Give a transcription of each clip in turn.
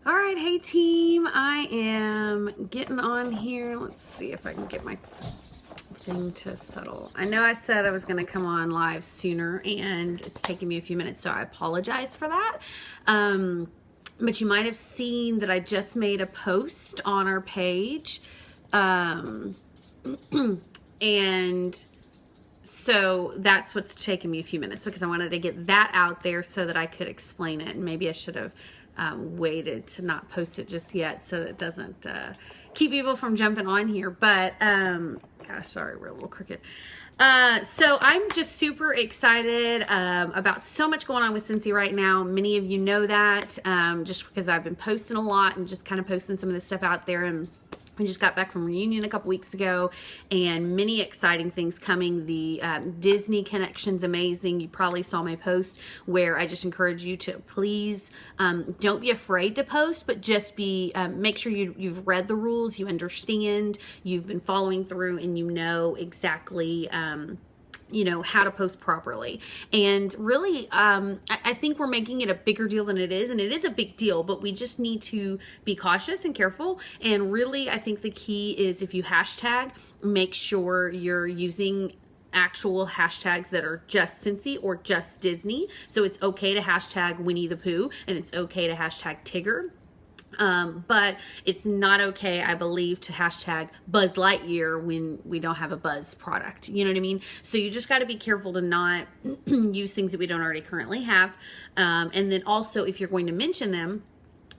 All right, hey team, I am getting on here. Let's see if I can get my thing to settle. I know I said I was going to come on live sooner and it's taking me a few minutes, so I apologize for that. But you might have seen that I just made a post on our page. And so that's what's taken me a few minutes because I wanted to get that out there so that I could explain it. And maybe I should have waited to not post it just yet so that it doesn't keep people from jumping on here. But gosh, sorry, we're a little crooked. So I'm just super excited about so much going on with SCENTSY right now. Many of you know that just because I've been posting a lot and just kind of posting some of this stuff out there. And I just got back from reunion a couple weeks ago and many exciting things coming. The Disney connection's amazing. You probably saw my post where I just encourage you to please don't be afraid to post, but just be make sure you've read the rules, you understand, you've been following through, and you know exactly you know, how to post properly. And really, I think we're making it a bigger deal than it is, and it is a big deal, but we just need to be cautious and careful. And really, I think the key is if you hashtag, make sure you're using actual hashtags that are just SCENTSY or just Disney. So it's okay to hashtag Winnie the Pooh, and it's okay to hashtag Tigger. But it's not okay, I believe, to hashtag Buzz Lightyear when we don't have a Buzz product. You know what I mean? So you just got to be careful to not use things that we don't already currently have. And then also, if you're going to mention them,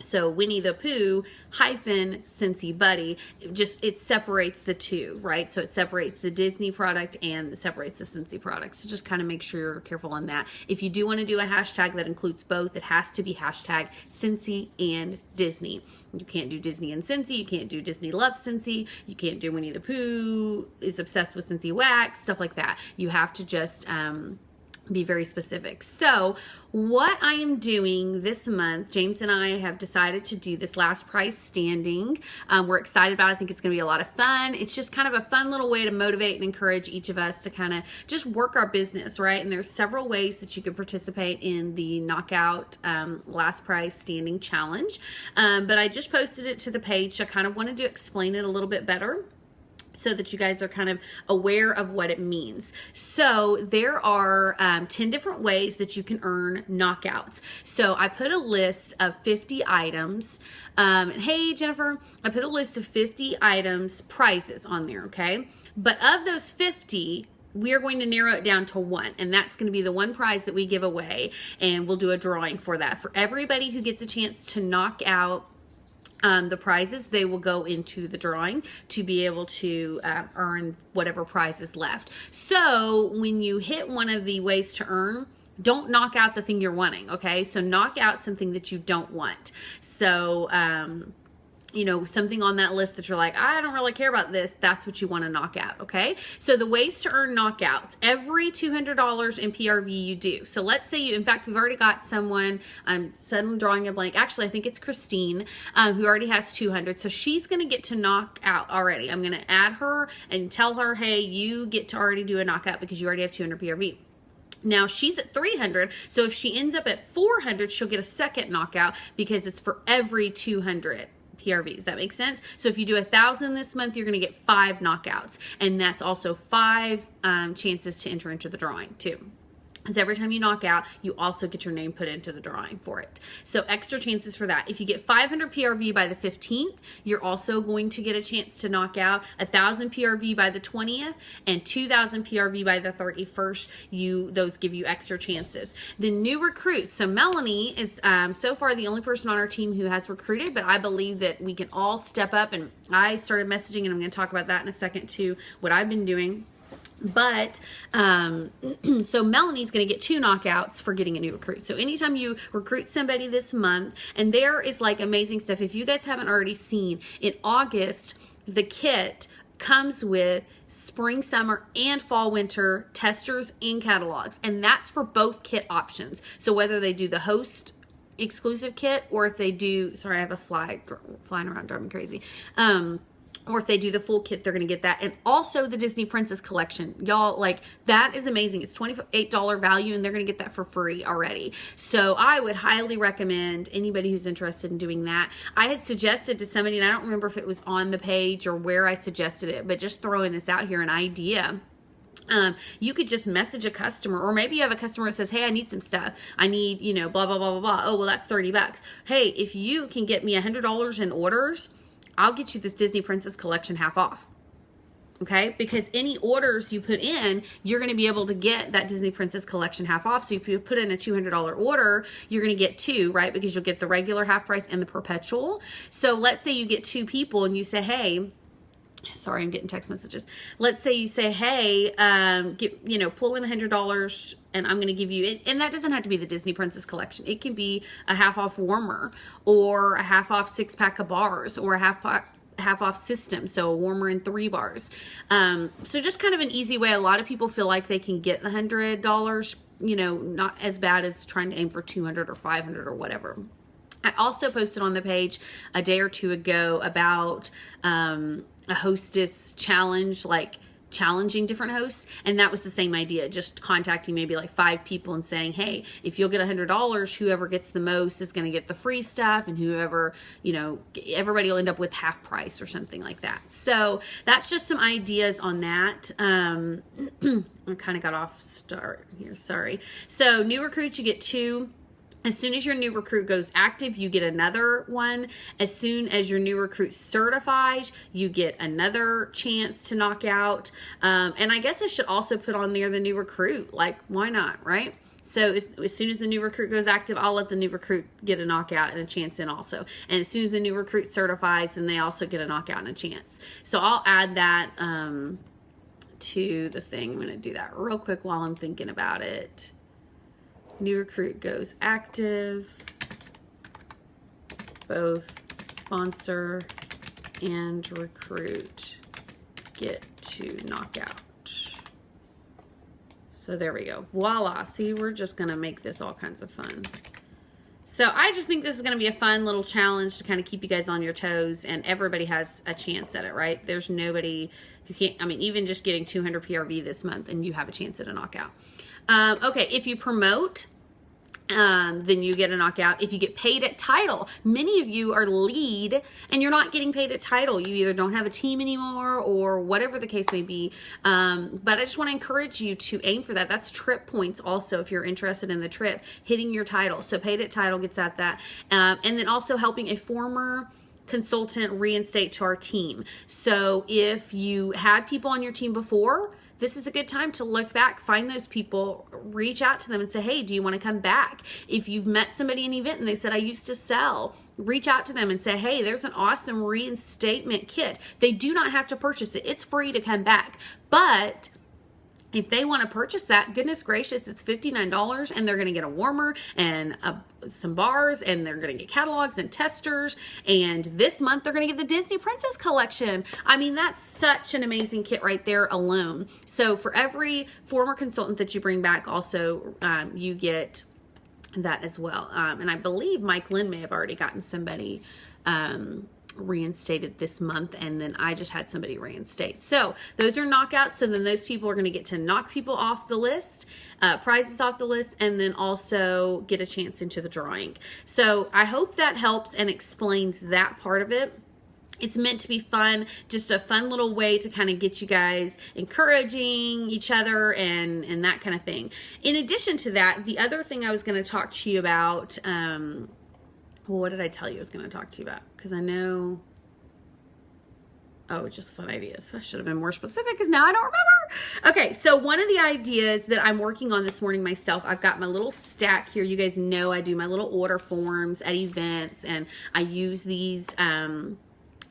so Winnie the Pooh hyphen SCENTSY Buddy, it separates the two, right? So it separates the Disney product and it separates the SCENTSY product. So just kind of make sure you're careful on that. If you do want to do a hashtag that includes both, it has to be hashtag SCENTSY and Disney. You can't do Disney and SCENTSY. You can't do Disney loves SCENTSY. You can't do Winnie the Pooh is obsessed with SCENTSY wax, stuff like that. You have to just be very specific. So what I am doing this month, James and I have decided to do this last price standing. We're excited about it. I think it's going to be a lot of fun. It's just kind of a fun little way to motivate and encourage each of us to kind of just work our business, right? And there's several ways that you can participate in the knockout last price standing challenge. But I just posted it to the page. I kind of wanted to explain it a little bit better so that you guys are kind of aware of what it means. So there are 10 different ways that you can earn knockouts. So I put a list of 50 items. Hey, Jennifer, I put a list of 50 items, prizes on there, okay? But of those 50, we are going to narrow it down to one, and that's going to be the one prize that we give away, and we'll do a drawing for that. For everybody who gets a chance to knock out the prizes, they will go into the drawing to be able to earn whatever prize is left. So when you hit one of the ways to earn, don't knock out the thing you're wanting, okay? So knock out something that you don't want. So, you know, something on that list that you're like, I don't really care about this, that's what you want to knock out, okay? So the ways to earn knockouts, every $200 in PRV you do. So let's say you, in fact, we've already got someone, I'm suddenly drawing a blank, actually I think it's Christine, who already has 200, so she's going to get to knock out already. I'm going to add her and tell her, hey, you get to already do a knockout because you already have 200 PRV. Now she's at 300, so if she ends up at 400, she'll get a second knockout because it's for every 200 PRVs. That makes sense? So if you do 1,000 this month, you're going to get 5 knockouts, and that's also 5 chances to enter into the drawing too. Because every time you knock out, you also get your name put into the drawing for it. So extra chances for that. If you get 500 PRV by the 15th, you're also going to get a chance to knock out 1,000 PRV by the 20th and 2,000 PRV by the 31st. Those give you extra chances. The new recruits. So Melanie is so far the only person on our team who has recruited, but I believe that we can all step up, and I started messaging, and I'm going to talk about that in a second too, what I've been doing. But so Melanie's going to get 2 knockouts for getting a new recruit. So anytime you recruit somebody this month, and there is like amazing stuff. If you guys haven't already seen, in August, the kit comes with spring, summer, and fall, winter testers and catalogs. And that's for both kit options. So whether they do the host exclusive kit or if they do, sorry, I have a fly flying around driving me crazy. Or if they do the full kit, they're going to get that. And also the Disney Princess Collection. Y'all, like, that is amazing. It's $28 value, and they're going to get that for free already. So I would highly recommend anybody who's interested in doing that. I had suggested to somebody, and I don't remember if it was on the page or where I suggested it, but just throwing this out here, an idea. You could just message a customer, or maybe you have a customer that says, hey, I need some stuff. I need, you know, blah, blah, blah, blah, blah. Oh, well, that's $30. Hey, if you can get me $100 in orders, I'll get you this Disney Princess Collection half off. Okay? Because any orders you put in, you're going to be able to get that Disney Princess Collection half off. So if you put in a $200 order, you're going to get 2, right? Because you'll get the regular half price and the perpetual. So let's say you get 2 people and you say, hey, sorry, I'm getting text messages. Let's say you say, hey, pull in $100 and I'm going to give you, and that doesn't have to be the Disney Princess Collection. It can be a half off warmer, or a half off 6-pack of bars, or a half off system. So a warmer and 3 bars. So just kind of an easy way. A lot of people feel like they can get the $100, you know, not as bad as trying to aim for 200 or 500 or whatever. I also posted on the page a day or 2 ago about, a hostess challenge, like challenging different hosts, and that was the same idea, just contacting maybe like 5 people and saying, hey, if you'll get $100, whoever gets the most is going to get the free stuff, and whoever, you know, everybody will end up with half price or something like that. So that's just some ideas on that. I kind of got off start here, sorry. So new recruits, you get 2. As soon as your new recruit goes active, you get another one. As soon as your new recruit certifies, you get another chance to knock out. And I guess I should also put on there the new recruit. Like, why not, right? So as soon as the new recruit goes active, I'll let the new recruit get a knockout and a chance in also. And as soon as the new recruit certifies, then they also get a knockout and a chance. So I'll add that to the thing. I'm going to do that real quick while I'm thinking about it. New recruit goes active. Both sponsor and recruit get to knockout. So there we go. Voila. See, we're just going to make this all kinds of fun. So I just think this is going to be a fun little challenge to kind of keep you guys on your toes, and everybody has a chance at it, right? There's nobody who can't, I mean, even just getting 200 PRV this month and you have a chance at a knockout. Okay, if you promote, then you get a knockout. If you get paid at title, many of you are lead and you're not getting paid at title. You either don't have a team anymore or whatever the case may be. But I just want to encourage you to aim for that. That's trip points also if you're interested in the trip, hitting your title. So paid at title gets at that. And then also helping a former consultant reinstate to our team. So if you had people on your team before, this is a good time to look back, find those people, reach out to them and say, hey, do you want to come back? If you've met somebody in an event and they said, I used to sell, reach out to them and say, hey, there's an awesome reinstatement kit. They do not have to purchase it. It's free to come back. But if they want to purchase that, goodness gracious, it's $59 and they're going to get a warmer and some bars, and they're going to get catalogs and testers. And this month they're going to get the Disney Princess Collection. I mean, that's such an amazing kit right there alone. So for every former consultant that you bring back, also you get that as well. And I believe Mike Lynn may have already gotten somebody reinstated this month, and then I just had somebody reinstate. So those are knockouts. So then those people are going to get to knock people off the list, prizes off the list, and then also get a chance into the drawing. So I hope that helps and explains that part of it. It's meant to be fun, just a fun little way to kind of get you guys encouraging each other and that kind of thing. In addition to that, the other thing I was going to talk to you about, well, what did I tell you I was going to talk to you about? Because I know, oh, just fun ideas. I should have been more specific because now I don't remember. Okay, so one of the ideas that I'm working on this morning myself, I've got my little stack here. You guys know I do my little order forms at events, and I use these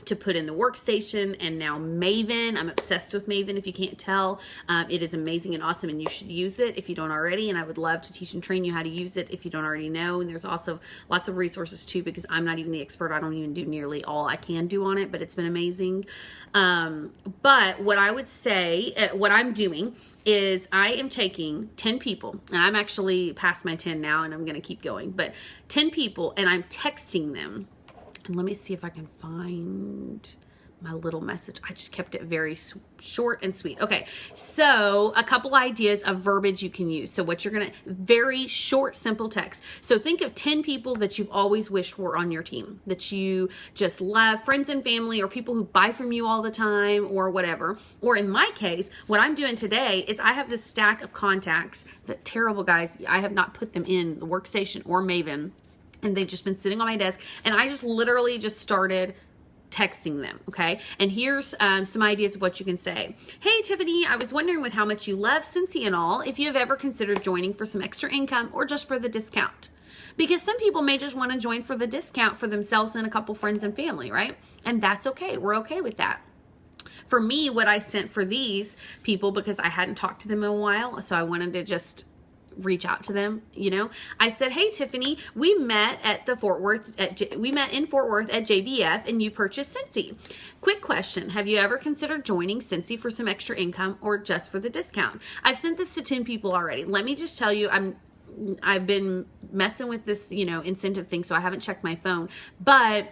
to put in the workstation. And now Maven, I'm obsessed with Maven if you can't tell. It is amazing and awesome, and you should use it if you don't already, and I would love to teach and train you how to use it if you don't already know. And there's also lots of resources too, because I'm not even the expert. I don't even do nearly all I can do on it, but it's been amazing. But what I would say, what I'm doing is I am taking 10 people, and I'm actually past my 10 now, and I'm going to keep going, but 10 people, and I'm texting them. And let me see if I can find my little message. I just kept it very short and sweet. Okay, so a couple ideas of verbiage you can use. So what you're gonna, very short, simple text. So think of 10 people that you've always wished were on your team, that you just love, friends and family, or people who buy from you all the time, or whatever. Or in my case, what I'm doing today is I have this stack of contacts that, terrible guys, I have not put them in the workstation or Maven, and they've just been sitting on my desk, and I just literally just started texting them, okay? And here's some ideas of what you can say. Hey, Tiffany, I was wondering with how much you love SCENTSY and all, if you have ever considered joining for some extra income or just for the discount. Because some people may just want to join for the discount for themselves and a couple friends and family, right? And that's okay. We're okay with that. For me, what I sent for these people, because I hadn't talked to them in a while, so I wanted to just reach out to them, you know. I said, hey, Tiffany, we met at the Fort Worth, we met in Fort Worth at JBF, and you purchased SCENTSY. Quick question, have you ever considered joining SCENTSY for some extra income or just for the discount? I've sent this to 10 people already. Let me just tell you, I've been messing with this, you know, incentive thing, so I haven't checked my phone, but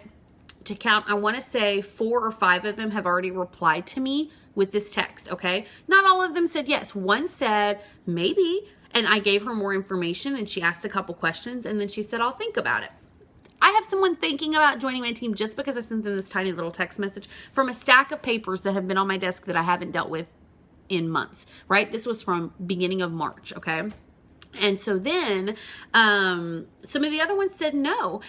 to count, I want to say 4 or 5 of them have already replied to me with this text, okay? Not all of them said yes. One said maybe, and I gave her more information, and she asked a couple questions, and then she said, I'll think about it. I have someone thinking about joining my team just because I sent them this tiny little text message from a stack of papers that have been on my desk that I haven't dealt with in months, right? This was from beginning of March, okay? And so then some of the other ones said no,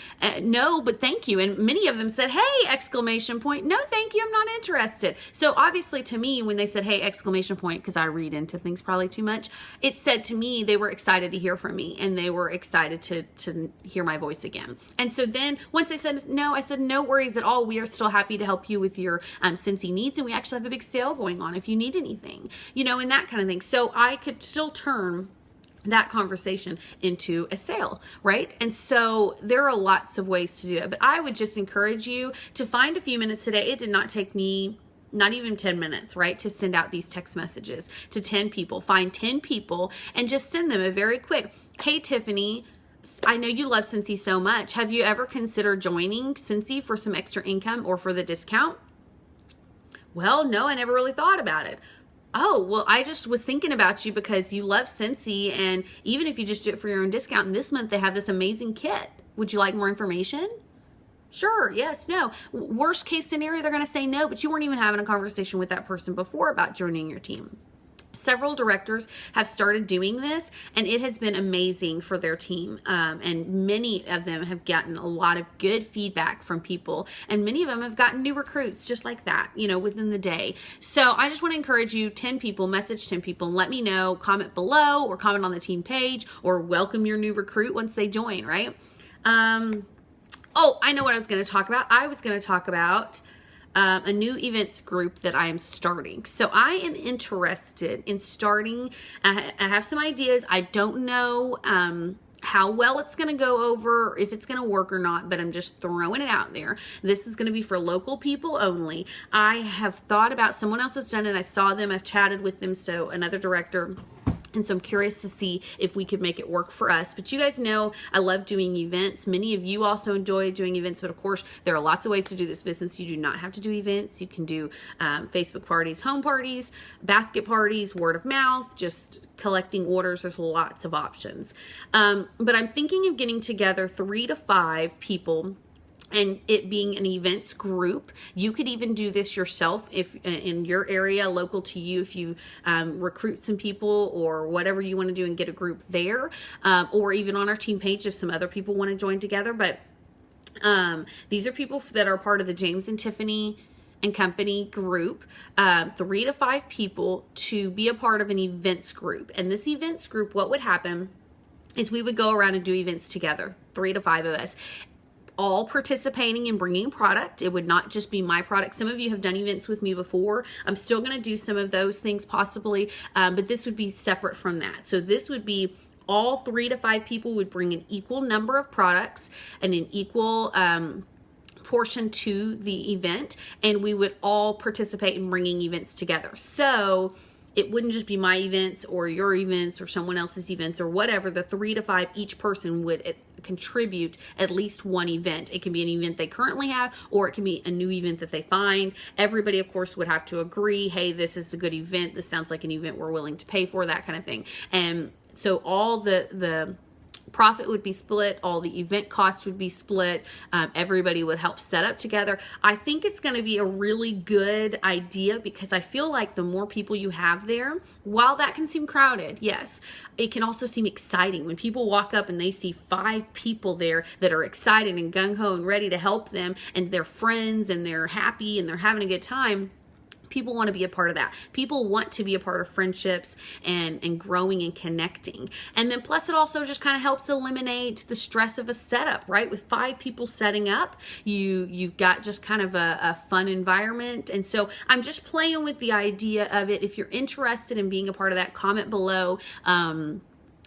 no, but thank you. And many of them said, hey, exclamation point. No, thank you. I'm not interested. So obviously to me, when they said, hey, exclamation point, because I read into things probably too much, it said to me, they were excited to hear from me and they were excited to hear my voice again. And so then once they said no, I said, no worries at all. We are still happy to help you with your SCENTSY needs. And we actually have a big sale going on if you need anything, you know, and that kind of thing. So I could still turn that conversation into a sale, right? And so there are lots of ways to do it, but I would just encourage you to find a few minutes today. It did not take me not even 10 minutes, right, to send out these text messages to 10 people. Find 10 people and just send them a very quick, hey, Tiffany, I know you love SCENTSY so much. Have you ever considered joining SCENTSY for some extra income or for the discount? Well, no, I never really thought about it. Oh, well, I just was thinking about you because you love SCENTSY, and even if you just do it for your own discount, and this month they have this amazing kit. Would you like more information? Sure, yes, no. Worst case scenario, they're going to say no, but you weren't even having a conversation with that person before about joining your team. Several directors have started doing this, and it has been amazing for their team. And many of them have gotten a lot of good feedback from people, and many of them have gotten new recruits just like that, you know, within the day. So I just want to encourage you, 10 people, message 10 people, and let me know, comment below or comment on the team page or welcome your new recruit once they join, right? Oh, I know what I was going to talk about. I was going to talk about a new events group that I am starting. So I am interested in starting. I have some ideas. I don't know how well it's going to go over, if it's going to work or not, but I'm just throwing it out there. This is going to be for local people only. I have thought about, someone else has done it. I saw them. I've chatted with them. So another director. And so I'm curious to see if we could make it work for us. But you guys know I love doing events. Many of you also enjoy doing events. But of course, there are lots of ways to do this business. You do not have to do events. You can do Facebook parties, home parties, basket parties, word of mouth, just collecting orders. There's lots of options. But I'm thinking of getting together 3 to 5 people, and it being an events group. You could even do this yourself if in your area, local to you, if you recruit some people or whatever you want to do and get a group there, or even on our team page if some other people want to join together. But these are people that are part of the James and Tiffany and Company group, 3 to 5 people to be a part of an events group. And this events group, what would happen is we would go around and do events together, 3 to 5 of us, all participating in bringing product. It would not just be my product. Some of you have done events with me before. I'm still going to do some of those things possibly, but this would be separate from that. So this would be all 3 to 5 people would bring an equal number of products and an equal portion to the event, and we would all participate in bringing events together. So it wouldn't just be my events or your events or someone else's events or whatever. The 3 to 5, each person would contribute at least one event. It can be an event they currently have, or it can be a new event that they find. Everybody, of course, would have to agree, hey, this is a good event. This sounds like an event we're willing to pay for, that kind of thing. And so all the profit would be split, all the event costs would be split, everybody would help set up together. I think it's going to be a really good idea because I feel like the more people you have there, while that can seem crowded, yes, it can also seem exciting. When people walk up and they see 5 people there that are excited and gung-ho and ready to help them, and they're friends and they're happy and they're having a good time, people want to be a part of that. People want to be a part of friendships and growing and connecting. And then plus it also just kind of helps eliminate the stress of a setup, right? With 5 people setting up, you've got just kind of a fun environment. And so I'm just playing with the idea of it. If you're interested in being a part of that, comment below.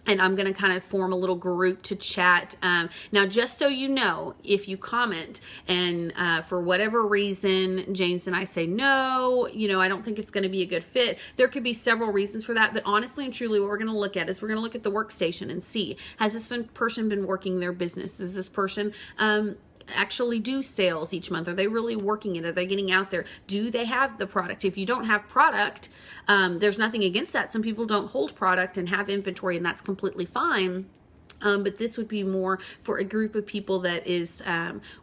And I'm going to kind of form a little group to chat. Now, just so you know, if you comment and for whatever reason, James and I say, no, I don't think it's going to be a good fit. There could be several reasons for that. But honestly and truly, what we're going to look at is we're going to look at the workstation and see, has this person been working their business? Is this person actually do sales each month? Are they really working it? Are they getting out there? Do they have the product? If you don't have product, there's nothing against that. Some people don't hold product and have inventory, and that's completely fine. But this would be more for a group of people that is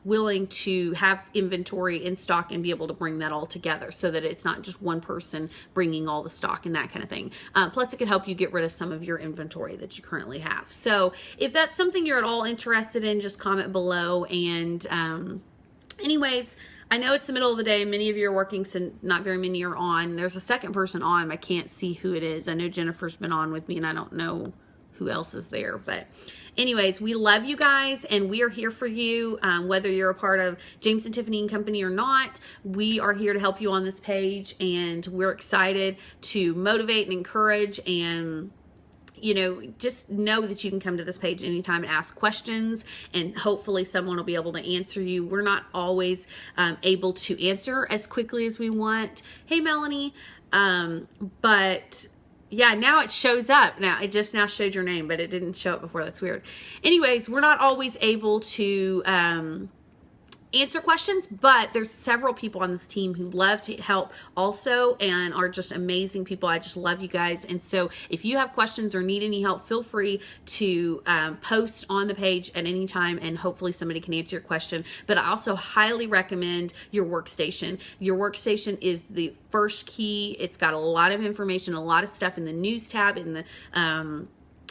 willing to have inventory in stock and be able to bring that all together so that it's not just one person bringing all the stock and that kind of thing. Plus, it could help you get rid of some of your inventory that you currently have. So if that's something you're at all interested in, just comment below. And anyways, I know it's the middle of the day. Many of you are working, so not very many are on. There's a second person on. I can't see who it is. I know Jennifer's been on with me, and I don't know who else is there. But anyways, we love you guys, and we are here for you. Whether you're a part of James and Tiffany and Company or not, we are here to help you on this page, and we're excited to motivate and encourage, and just know that you can come to this page anytime and ask questions, and hopefully someone will be able to answer you. We're not always able to answer as quickly as we want. Hey, Melanie. But yeah, now it shows up. Now, it just now showed your name, but it didn't show up before. That's weird. Anyways, we're not always able to answer questions, but there's several people on this team who love to help also and are just amazing people. I just love you guys. And so if you have questions or need any help, feel free to post on the page at any time, and hopefully somebody can answer your question. But I also highly recommend your workstation. Your workstation is the first key. It's got a lot of information, a lot of stuff in the news tab, in the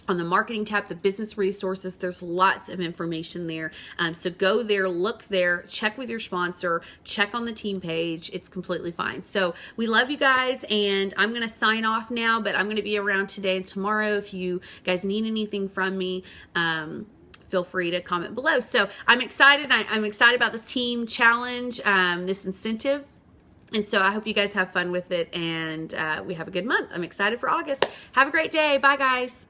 on the marketing tab, the business resources. There's lots of information there. So go there, look there, check with your sponsor, check on the team page. It's completely fine. So we love you guys, and I'm going to sign off now, but I'm going to be around today and tomorrow. If you guys need anything from me, feel free to comment below. So I'm excited. I'm excited about this team challenge, this incentive. And so I hope you guys have fun with it, and we have a good month. I'm excited for August. Have a great day. Bye, guys.